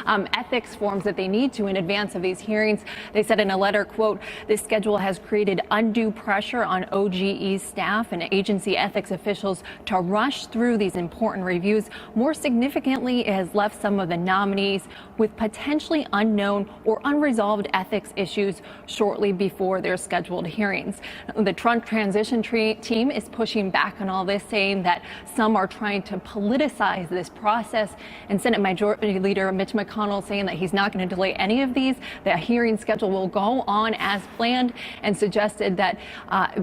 ethics forms that they need to in advance of these hearings. They said in a letter, quote, "This schedule has created undue pressure on OGE's staff and agency ethics officials to rush through these important reviews. More significantly, it has left some of the nominees with potentially unknown or unresolved ethics issues shortly before their scheduled hearings." The Trump transition team is pushing back on all this, saying that some are trying to politicize this process, and Senate Majority Leader Mitch McConnell saying that he's not going to delay any of these. The hearing schedule will go on as planned, and suggested that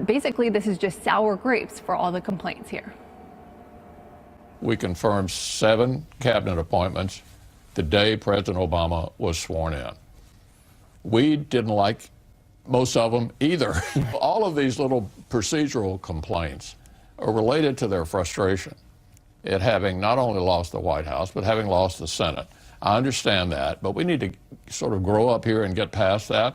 basically this is just sour grapes for all the complaints here. We confirmed 7 cabinet appointments the day President Obama was sworn in. We didn't like most of them either. All of these little procedural complaints are related to their frustration at having not only lost the White House, but having lost the Senate. I understand that, but we need to sort of grow up here and get past that.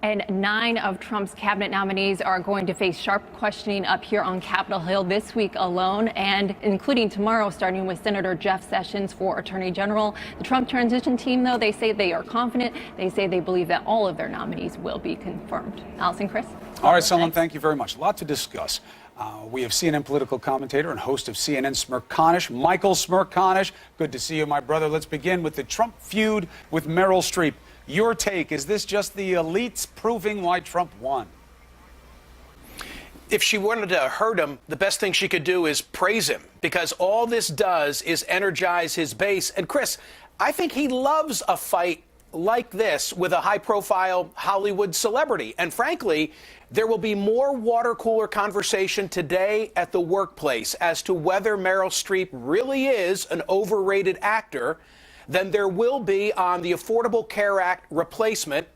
And 9 of Trump's cabinet nominees are going to face sharp questioning up here on Capitol Hill this week alone, and including tomorrow, starting with Senator Jeff Sessions for Attorney General. The Trump transition team, though, they say they are confident. They say they believe that all of their nominees will be confirmed. Allison, Chris? All right, Solon, thank you very much. A lot to discuss. We have CNN political commentator and host of CNN Smerconish, Michael Smerconish. Good to see you, my brother. Let's begin with the Trump feud with Meryl Streep. Your take, is this just the elites proving why Trump won? If she wanted to hurt him, the best thing she could do is praise him, because all this does is energize his base. And Chris, I think he loves a fight like this with a high-profile Hollywood celebrity. And frankly, there will be more water cooler conversation today at the workplace as to whether Meryl Streep really is an overrated actor than there will be on the Affordable Care Act replacement,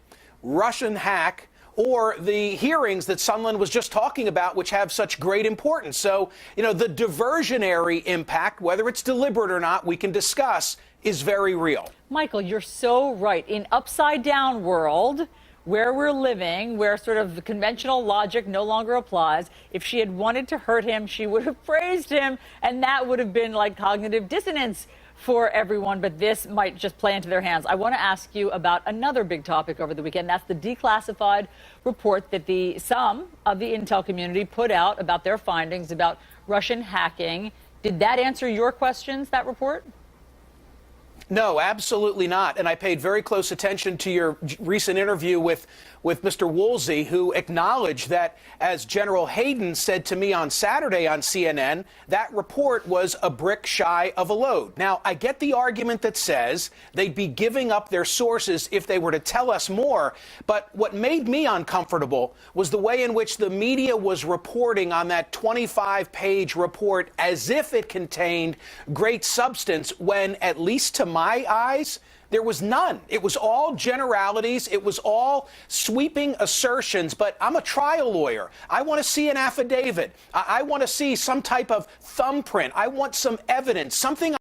Russian hack, or the hearings that Sondland was just talking about, which have such great importance. So, you know, the diversionary impact, whether it's deliberate or not, we can discuss, is very real. Michael, you're so right. In upside-down world, where we're living, where sort of the conventional logic no longer applies, if she had wanted to hurt him, she would have praised him, and that would have been like cognitive dissonance for everyone, but this might just play into their hands. I want to ask you about another big topic over the weekend. That's the declassified report that some of the intel community put out about their findings about Russian hacking. Did that answer your questions, that report? No, absolutely not. And I paid very close attention to your recent interview with Mr. Woolsey, who acknowledged that, as General Hayden said to me on Saturday on CNN, that report was a brick shy of a load. Now, I get the argument that says they'd be giving up their sources if they were to tell us more. But what made me uncomfortable was the way in which the media was reporting on that 25-page report as if it contained great substance, when, at least to my eyes, there was none. It was all generalities. It was all sweeping assertions. But I'm a trial lawyer. I want to see an affidavit. I want to see some type of thumbprint. I want some evidence, something